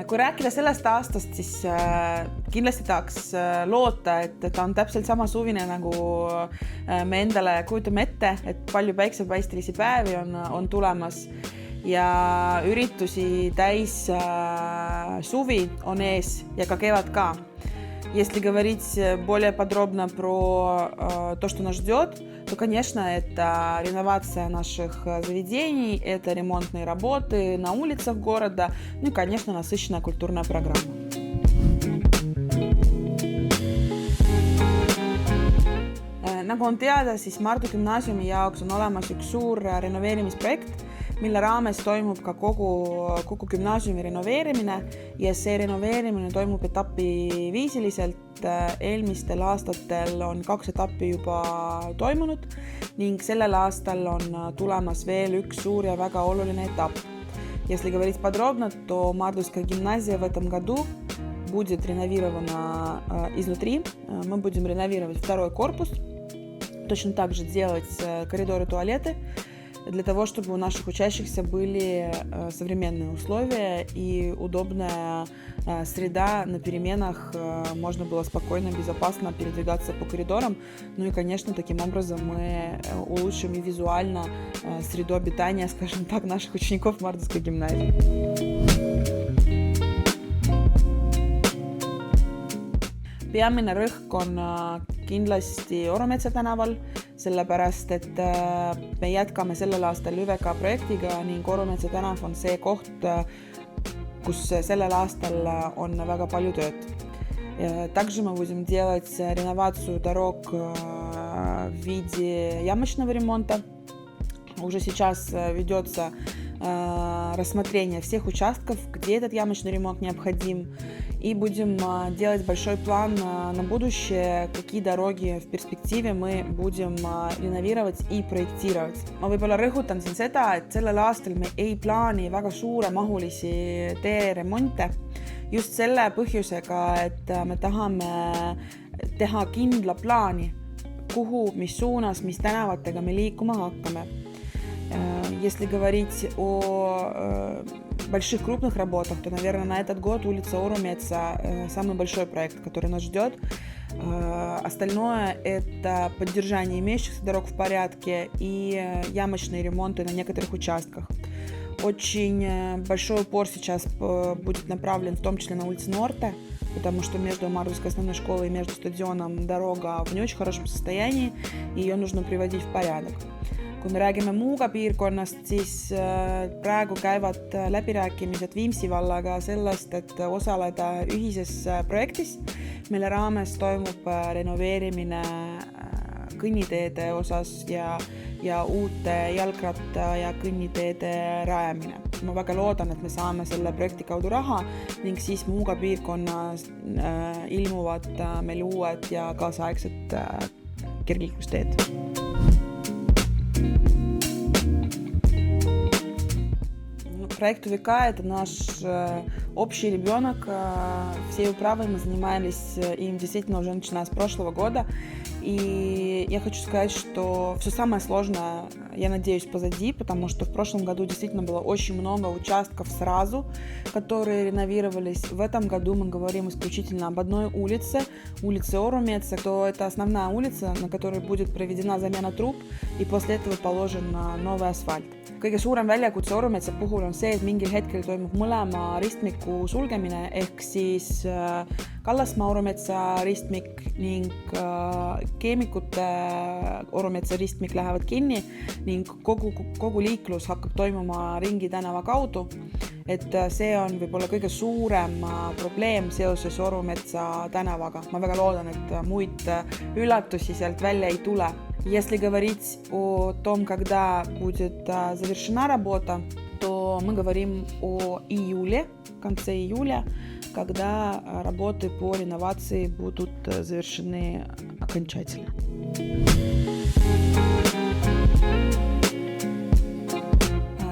Kui rääkida sellest aastast, siis kindlasti tahaks loota, et ta on täpselt sama suvine, nagu me endale kujutame ette, et palju päiksepaistelisi päevi on tulemas ja üritusi täis suvi on ees ja ka kevad ka. Если говорить более подробно про то, что нас ждет, то, конечно, это реновация наших заведений, это ремонтные работы на улицах города, ну и, конечно, насыщенная культурная программа. Nagu on teada, siis Mardu gümnaasiumi jaoks on olemas üks suur renoveerimisprojekt, mille raames toimub ka kogu gümnaasiumi renoveerimine ja see renoveerimine toimub etapiviisiliselt. Eelmistel aastatel on 2 etappi juba toimunud ning sellel aastal on tulemas veel üks suur ja väga oluline этап. Если говорить подробно, то Мардовская гимназия в этом году будет реновирована изнутри. Мы будем реновировать 2 корпус, точно так же делать коридоры, туалеты, для того, чтобы у наших учащихся были современные условия и удобная среда на переменах, можно было спокойно, безопасно передвигаться по коридорам. Ну и, конечно, таким образом мы улучшим и визуально среду обитания, скажем так, наших учеников Мардовской гимназии. Peamine rõhk on kindlasti Orometsa tänaval, sellepärast, et me jätkame sellel aastal ÜVK projektiga ning Orometsa tänav on see koht, kus sellel aastal on väga palju tööd. Также мы будем делать реновацию дорог в виде ямочного ремонта. Уже сейчас ведется рассмотрение всех участков, где этот ямочный ремонт необходим. И будем делать большой план на будущее, какие дороги в перспективе мы будем реновировать и проектировать. Ma võib-olla rõhutan siin seda, et sellel aastal me ei plaani väga suuremahulisi teeremonte just selle põhjusega, et me tahame teha kindla plaani, kuhu, mis suunas, mis tänavatega me liikuma hakkame. Если говорить о больших крупных работах, то, наверное, на этот год улица Орумеца самый большой проект, который нас ждет. Остальное – это поддержание имеющихся дорог в порядке и ямочные ремонты на некоторых участках. Очень большой упор сейчас будет направлен в том числе на улице Норте, потому что между Мардовской основной школой и между стадионом дорога в не очень хорошем состоянии, и ее нужно приводить в порядок. Kui me räägime Muuga piirkonnast, siis praegu käivad läbirääkimised Viimsi vallaga sellest, et osaleda ühises projektis, mille raames toimub renoveerimine kõnniteede osas ja uute jalgratta ja kõnniteede rajamine. Ma väga loodan, et me saame selle projekti kaudu raha ning siis Muuga piirkonnas ilmuvad meil uued ja kaasaegsed kergliiklusteed. Проект УВК – это наш общий ребенок. Всей управой мы занимались им действительно уже начиная с прошлого года. И я хочу сказать, что все самое сложное, я надеюсь, позади, потому что в прошлом году действительно было очень много участков сразу, которые реновировались. В этом году мы говорим исключительно об одной улице, улице Орумеца, то это основная улица, на которой будет проведена замена труб, и после этого положен новый асфальт. Kõige suurem väljakutse Orumetsa puhul on see, et mingil hetkel toimub mõlema ristmiku sulgemine ehk siis Kallasmaa Orumetsa ristmik ning keemikute Orumetsa ristmik lähevad kinni ning kogu liiklus hakkab toimuma Ringi tänava kaudu. Et see on võib-olla kõige suurem probleem seoses Orumetsa tänavaga. Ma väga loodan, et muid üllatusi sealt välja ei tule. Если говорить о том, когда будет завершена работа, то мы говорим о июле, конце июля, когда работы по реновации будут завершены окончательно.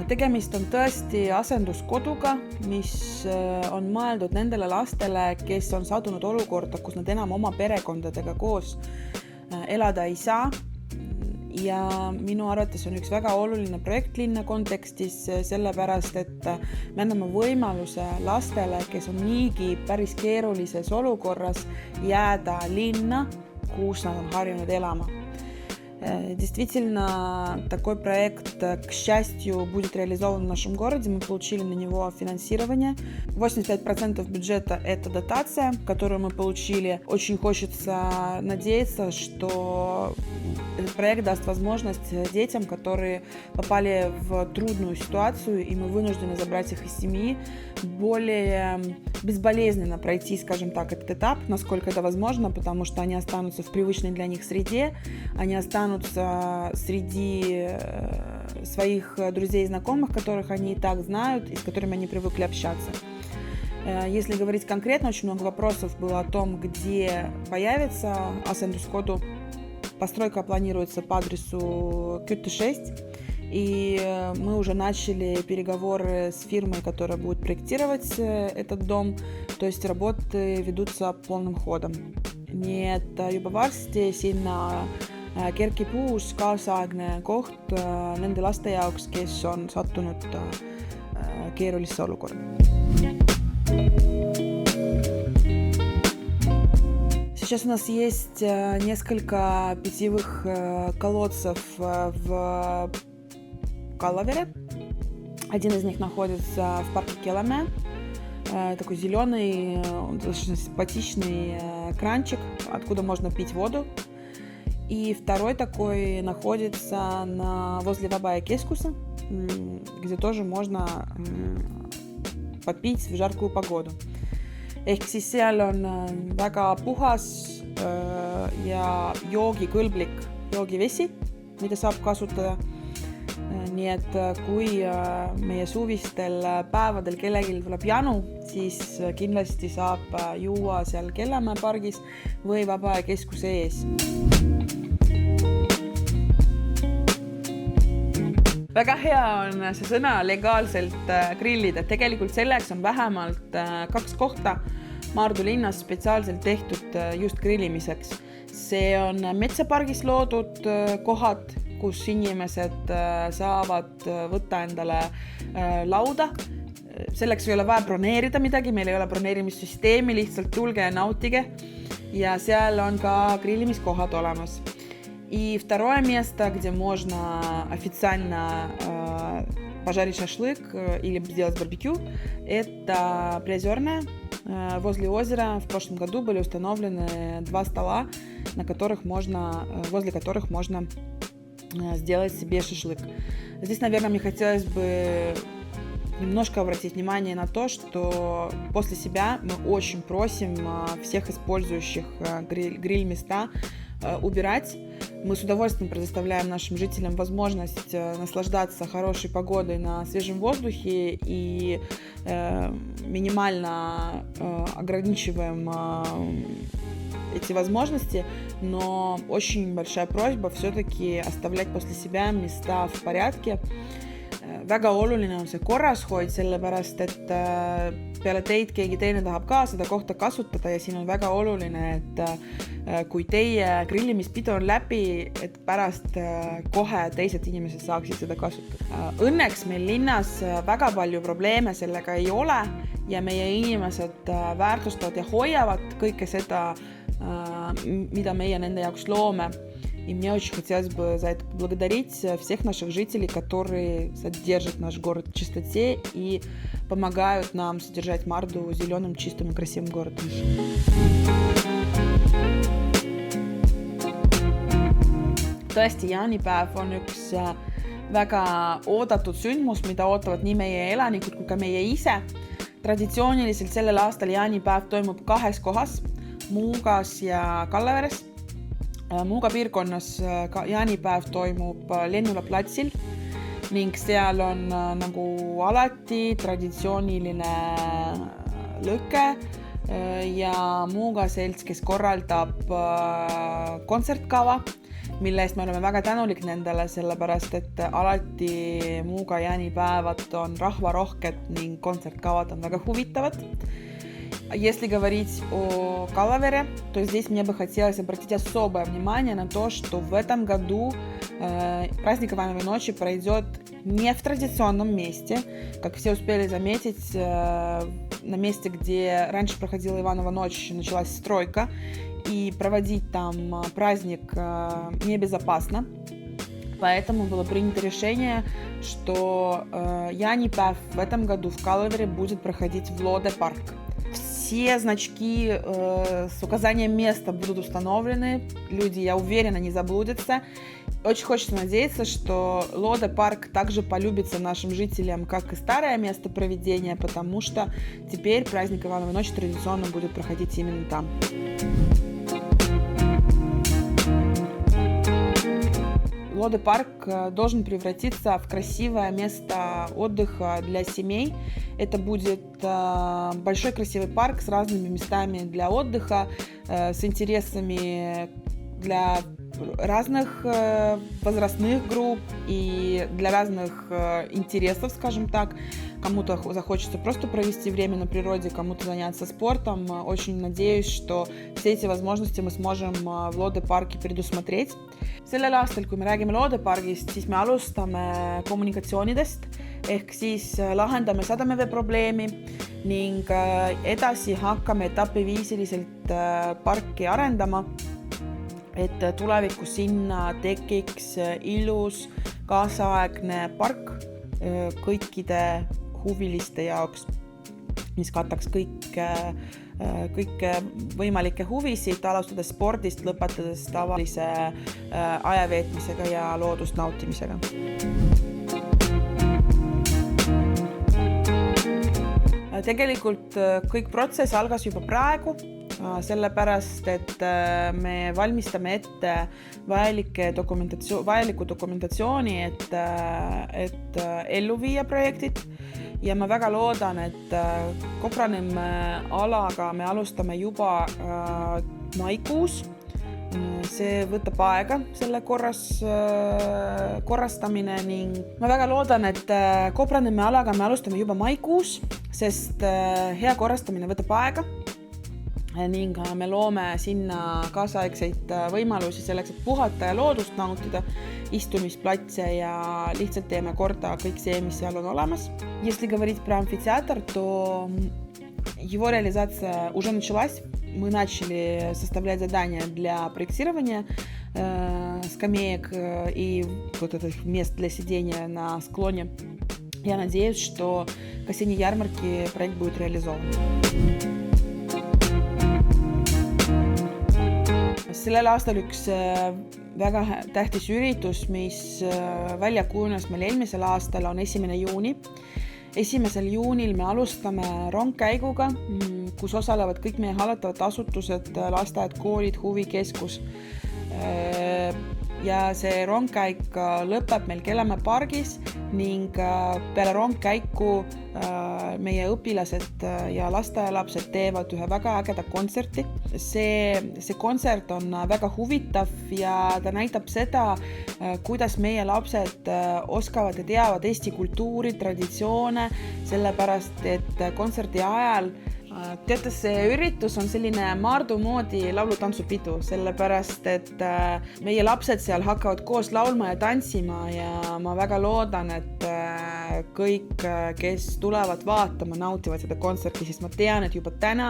Tegemist on tõesti asenduskoduga, mis on mõeldud nendele lastele, kes on sattunud olukorda, kus nad enam oma perekondadega koos elada ei saa. ja minu arvates on üks väga oluline projekt linna kontekstis, sellepärast, et me anname võimaluse lastele, kes on niigi päris keerulises olukorras, jääda linna, kus nad on harjunud elama. Действительно, такой проект, к счастью, будет реализован в нашем городе. Мы получили на него финансирование. 85% бюджета – это дотация, которую мы получили. Очень хочется надеяться, что этот проект даст возможность детям, которые попали в трудную ситуацию, и мы вынуждены забрать их из семьи, более безболезненно пройти, скажем так, этот этап, насколько это возможно, потому что они останутся в привычной для них среде, они останутся среди своих друзей и знакомых, которых они и так знают и с которыми они привыкли общаться. Если говорить конкретно, очень много вопросов было о том, где появится Asendus-kodu. Постройка планируется по адресу Kütte 6, и мы уже начали переговоры с фирмой, которая будет проектировать этот дом, то есть работы ведутся полным ходом. Nii et juba varsti sinna kerkib uus kaasaegne koht nende laste jaoks, kes on sattunud keerulisse olukorda. Сейчас у нас есть несколько питьевых колодцев в Калавере. Один из них находится в парке Келаме. Такой зеленый, достаточно симпатичный кранчик, откуда можно пить воду. И второй такой находится возле Vaba-ja-keskusa, где тоже можно попить в жаркую погоду. Ehk siis seal on väga puhas ja joogikõlblik joogivesi, mida saab kasutada. Nii et kui meie suvistel päevadel kellelgi tuleb janu, siis kindlasti saab juua seal Kellamäe pargis või Vaba-ja-keskuse ees. Väga hea on see sõna legaalselt grillida. Tegelikult selleks on vähemalt 2 kohta Maardu linnas spetsiaalselt tehtud just grillimiseks. See on metsapargis loodud kohad, kus inimesed saavad võtta endale lauda. Selleks ei ole vaja broneerida midagi, meil ei ole broneerimissüsteemi, lihtsalt tulge ja nautige. Ja seal on ka grillimiskohad olemas. И второе место, где можно официально пожарить шашлык или сделать барбекю, это Приозерная. Возле озера в прошлом году были установлены 2 стола, возле которых можно сделать себе шашлык. Здесь, наверное, мне хотелось бы немножко обратить внимание на то, что после себя мы очень просим всех использующих гриль-места убирать. Мы с удовольствием предоставляем нашим жителям возможность наслаждаться хорошей погодой на свежем воздухе и минимально ограничиваем эти возможности, но очень большая просьба все-таки оставлять после себя места в порядке. Väga oluline on see korrashoid, sellepärast, et peale teid keegi teine tahab ka seda kohta kasutada ja siin on väga oluline, et kui teie grillimispidu on läbi, et pärast kohe teised inimesed saaksid seda kasutada. Õnneks meil linnas väga palju probleeme sellega ei ole ja meie inimesed väärtustavad ja hoiavad kõike seda, mida meie nende jaoks loome. И мне очень хотелось бы за это поблагодарить всех наших жителей, которые содержат наш город в чистоте и помогают нам содержать Марду зеленым, чистым и красивым городом. Tõesti, jaanipäev on üks väga oodatud sündmus, mida ootavad nii meie elanikud kui ka meie ise. Traditsiooniliselt sellel aastal jaanipäev toimub 2 kohas, Muugas ja Kallaveres. Muuga piirkonnas jaanipäev toimub Lennula platsil ning seal on nagu alati traditsiooniline lõke ja Muuga selts, kes korraldab kontsertkava, mille eest me oleme väga tänulik nendele, sellepärast, et alati Muuga jaanipäevad on rahvarohked ning kontsertkavad on väga huvitavad. Если говорить о Калавере, то здесь мне бы хотелось обратить особое внимание на то, что в этом году Праздник Ивановой ночи пройдет не в традиционном месте, как все успели заметить, на месте, где раньше проходила Иванова ночь, началась стройка, и проводить там праздник небезопасно. Поэтому было принято решение, что Jaanipäev в этом году в Kallavere будет проходить в Loode парк. Все значки с указанием места будут установлены. Люди, я уверена, не заблудятся. Очень хочется надеяться, что Loode парк также полюбится нашим жителям, как и старое место проведения, потому что теперь праздник Ивановой ночи традиционно будет проходить именно там. Loode парк должен превратиться в красивое место отдыха для семей. Это будет большой красивый парк с разными местами для отдыха, с интересами для разных возрастных групп и для разных интересов, скажем так. Кому-то захочется просто провести время на природе, кому-то заняться спортом. Очень надеюсь, что все эти возможности мы сможем в Loode парке предусмотреть. Sellel aastal, kui me räägime Loode pargist, siis me alustame kommunikatsioonidest ehk siis lahendame sadamevee probleemi ning edasi hakkame etapiviisiliselt parki arendama, et tulevikus sinna tekiks ilus kaasaegne park kõikide huviliste jaoks, mis kataks kõike võimalikke huvisid, alustades spordist, lõpetades tavalise ajaveetmisega ja loodust nautimisega. Tegelikult kõik protsess algas juba praegu, sellepärast, et me valmistame ette vajaliku dokumentatsiooni, et ellu viia projektid. Ja ma väga loodan, et Kopranemme alaga me alustame juba maikuus. See võtab aega, selle korrastamine ning ma väga loodan, et Kopranemme alaga me alustame juba maikuus, sest hea korrastamine võtab aega ning me loome sinna kaasaegseid võimalusi selleks, et puhata ja loodust nautida, istumisplatse ja lihtsalt teeme korda kõik see, mis seal on olemas. Если говорить про амфитеатр, то его реализация уже началась. Мы начали составлять задания для проектирования скамеек и вот этих мест для сидения на склоне. Я надеюсь, что к осенней ярмарке проект будет реализован. Sellel aastal üks väga tähtis üritus, mis välja kujunes meil eelmisel aastal, on 1. juuni. 1. juunil me alustame rongkäiguga, kus osalevad kõik meie hallatavad asutused, lasteaed, koolid, huvikeskus. Ja see rongkäik lõpeb meil Kellemäe pargis ning peale rongkäiku meie õpilased ja lasteaialapsed teevad ühe väga ägeda kontserti. See kontsert on väga huvitav ja ta näitab seda, kuidas meie lapsed oskavad ja teavad Eesti kultuuri, traditsioone, sellepärast et kontserdi ajal teate, see üritus on selline Maardu moodi laulu-tantsupidu, sellepärast et meie lapsed seal hakkavad koos laulma ja tantsima ja ma väga loodan, et kõik, kes tulevad vaatama, nautivad seda kontserti, sest ma tean, et juba täna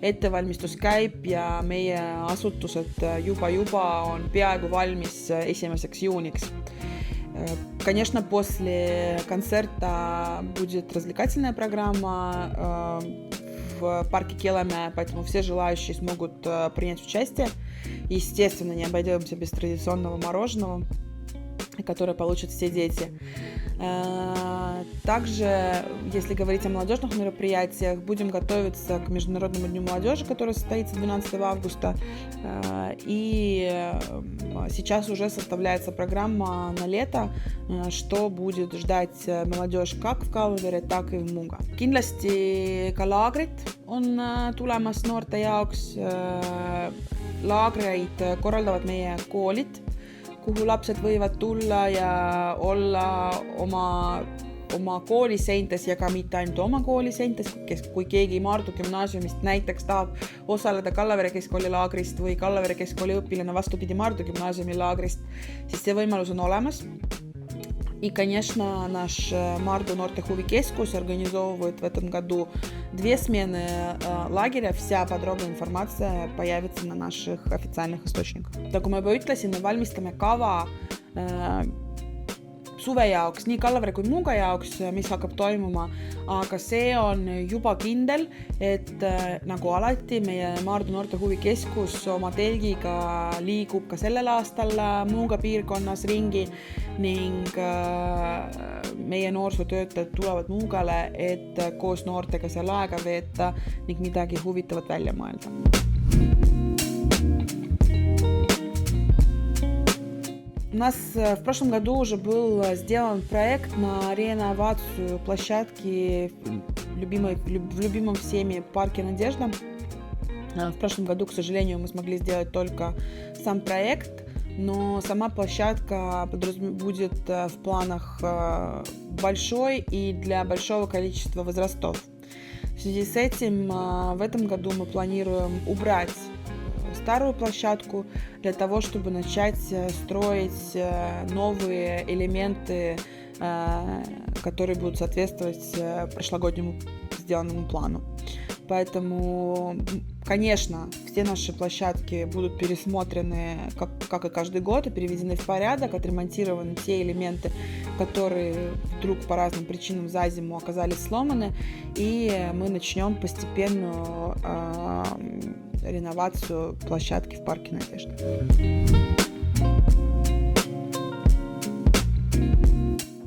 ettevalmistus käib ja meie asutused juba on peaaegu valmis 1. juuniks. Конечно, после концерта будет развлекательная программа в парке Келеmäe, поэтому все желающие смогут принять участие. Естественно, не обойдемся без традиционного мороженого, которое получат все дети. Также, если говорить о молодежных мероприятиях, будем готовиться к Международному дню молодежи, который состоится 12 августа. И сейчас уже составляется программа на лето, что будет ждать молодежь как в Kallavere, так и в Muuga. Kindlasti ka laagrid on tulemas noorte jaoks. Laagreid korraldavad meie koolid, kuhu lapsed võivad tulla ja olla oma oma kooliseintes ja ka mitte ainult oma kooliseintes, kui keegi Maardu gümnaasiumist näiteks tahab osaleda Kallavere keskkooli laagrist või Kallavere keskkooli õpilane vastupidi Maardu gümnaasiumi laagrist, siis see võimalus on olemas. И, конечно, наш Марду Норте Хуви-Кескус организовывает в этом году 2 смены лагеря. Вся подробная информация появится на наших официальных источниках. Nagu ma juba ütlesin, me valmistame kava suve jaoks, nii Kallavere kui Muuga jaoks, mis hakkab toimuma, aga see on juba kindel, et nagu alati meie Maardu Noorte Huvikeskus oma telgiga liigub ka sellel aastal Muuga piirkonnas ringi ning meie noorsootöötajad tulevad Muugale, et koos noortega seal aega veeta ning midagi huvitavat välja mõelda. У нас в прошлом году уже был сделан проект на реновацию площадки в любимом всеми парке «Надежда». В прошлом году, к сожалению, мы смогли сделать только сам проект, но сама площадка будет в планах большой и для большого количества возрастов. В связи с этим в этом году мы планируем убрать старую площадку для того, чтобы начать строить новые элементы, которые будут соответствовать прошлогоднему сделанному плану. Поэтому, конечно, все наши площадки будут пересмотрены, как и каждый год, и приведены в порядок, отремонтированы те элементы, которые вдруг по разным причинам за зиму оказались сломаны, и мы начнем постепенную реновацию площадки в парке «Надежда».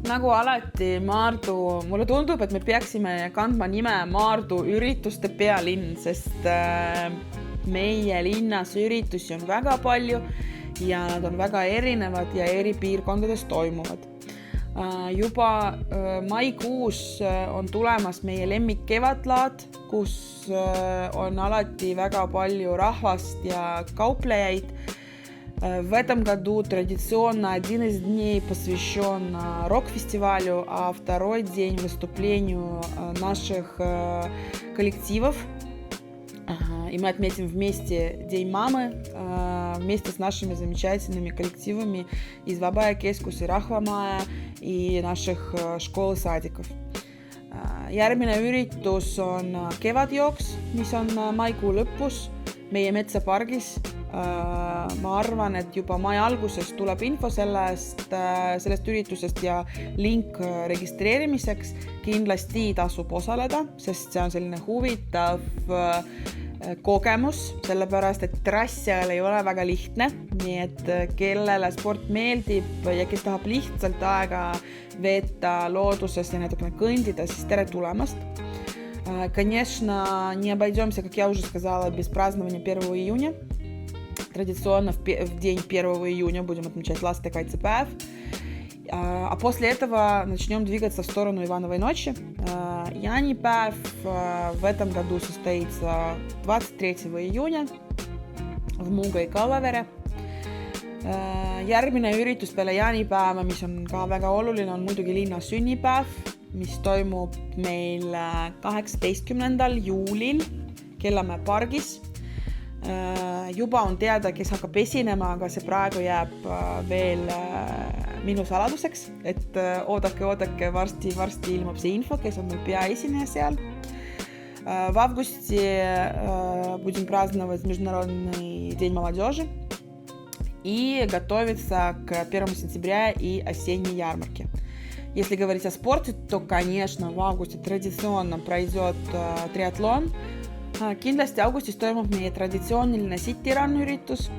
Nagu alati Maardu, mulle tundub, et me peaksime kandma nime Maardu ürituste pealinn, sest meie linnas üritusi on väga palju ja nad on väga erinevad ja eri piirkondades toimuvad. Juba maikuus on tulemas meie lemmik kevadlaad, kus on alati väga palju rahvast ja kauplejaid. В этом году традиционно один из дней посвящен рок-фестивалю, а второй день выступлению наших коллективов. И мы отметим вместе День мамы, вместе с нашими замечательными коллективами из Vaba Keskus и Rahvamaja и наших школ и садиков. Järgmine üritus on kevadjooks, mis on maikuu lõpus meie metsapargis. Ma arvan, et juba mai alguses tuleb info sellest üritusest ja link registreerimiseks. Kindlasti tasub osaleda, sest see on selline huvitav kogemus, sellepärast, et trass seal ei ole väga lihtne, nii et kellele sport meeldib ja kes tahab lihtsalt aega veeta looduses ja natukene kõndida, siis tere tulemast. Конечно, не обойдемся, как я уже сказала, без празднования 1 июня. Традиционно в день 1 июня будем отмечать ластekaitsepäev. А после этого начнем двигаться в сторону Ивановой ночи. Jaanipäev в этом году состоится 23 июня в Muuga ja Kallavere. Järgmine üritus peale jaanipäeva, mis on ka väga oluline, on muidugi linna sünnipäev, mis toimub meil 18. juulil Kellamäe pargis. Juba on teada, kes hakkab esinema, aga see praegu jääb veel minu saladuseks, et oodake, varsti ilmub see info, kes on meil peaesineja seal. В августе будем праздновать Международный день молодежи и готовиться к 1 сентября и осенней ярмарке. Если говорить о спорте, то, конечно, в августе традиционно пройдет триатлон. Kindlasti augustis toimub meie traditsiooniline City Run üritus.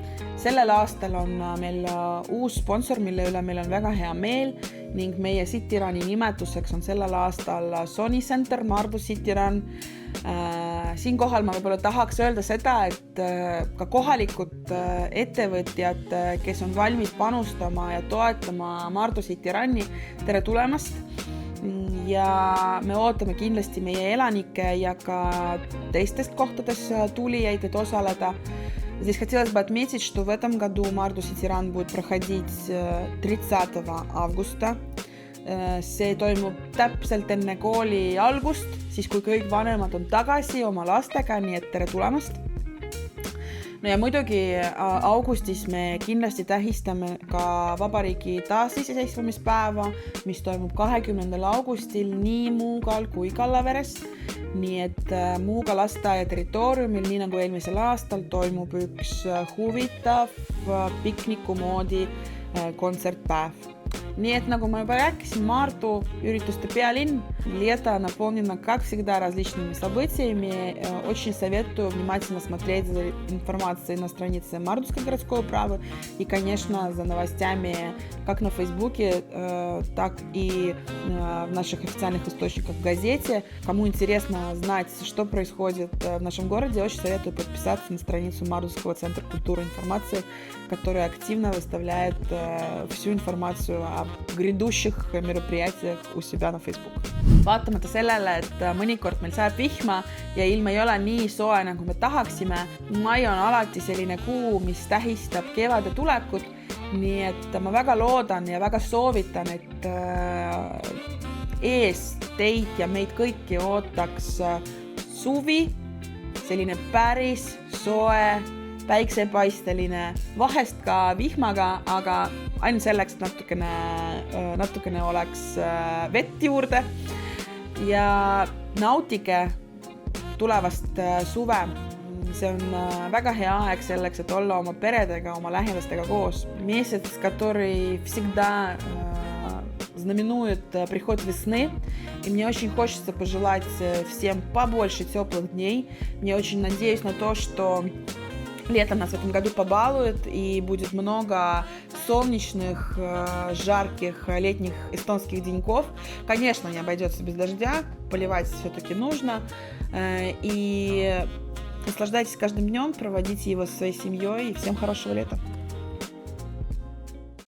Sellel aastal on meil uus sponsor, mille üle meil on väga hea meel ning meie City Runi nimetuseks on sellel aastal Sony Center Maardu City Run. Siinkohal ma võib-olla tahaks öelda seda, et ka kohalikud ettevõtjad, kes on valmis panustama ja toetama Maardu City Runi, tere tulemast! Ja me ootame kindlasti meie elanikke ja ka teistest kohtades tulijaid, et osaleda. Здесь хотелось бы отметить, что в этом году Maardu City Run будет проходить 30 августа. See toimub täpselt enne kooli algust, siis kui kõik vanemad on tagasi oma lastega, nii et tere tulemast. No ja muidugi augustis me kindlasti tähistame ka vabariigi taasiseseisvumispäeva, mis toimub 20. augustil nii Muugal kui Kallaveres. Nii et Muuga lasteaia territooriumil, nii nagu eelmisel aastal, toimub üks huvitav pikniku moodi kontsertpäev. Nii et nagu ma juba rääkisin, Maardu ürituste pealinn. Лето наполнено, как всегда, различными событиями. Очень советую внимательно смотреть за информацией на странице Мардовской городской управы и, конечно, за новостями как на Фейсбуке, так и в наших официальных источниках в газете. Кому интересно знать, что происходит в нашем городе, очень советую подписаться на страницу Мардовского центра культуры и информации, которая активно выставляет всю информацию о грядущих мероприятиях у себя на Facebook. Vaatamata sellele, et mõnikord meil sajab vihma ja ilm ei ole nii soe, nagu me tahaksime, mai on alati selline kuu, mis tähistab kevade tulekut, nii et ma väga loodan ja väga soovitan, et ees teid ja meid kõiki ootaks suvi, selline päris soe, päiksepaisteline, vahest ka vihmaga, aga ainult selleks, et natukene oleks vett juurde ja nautige tulevast suve. See on väga hea aeg selleks, et olla oma peredega, oma lähedastega koos. Месяц, который всегда знаменует приход весны. И мне очень хочется пожелать всем побольше теплых дней. Я очень надеюсь на то, что лето нас в этом году побалует и будет много солнечных, жарких летних эстонских деньков. Конечно, не обойдется без дождя, поливать все-таки нужно. И наслаждайтесь каждым днем, проводите его со своей семьей и всем хорошего лета.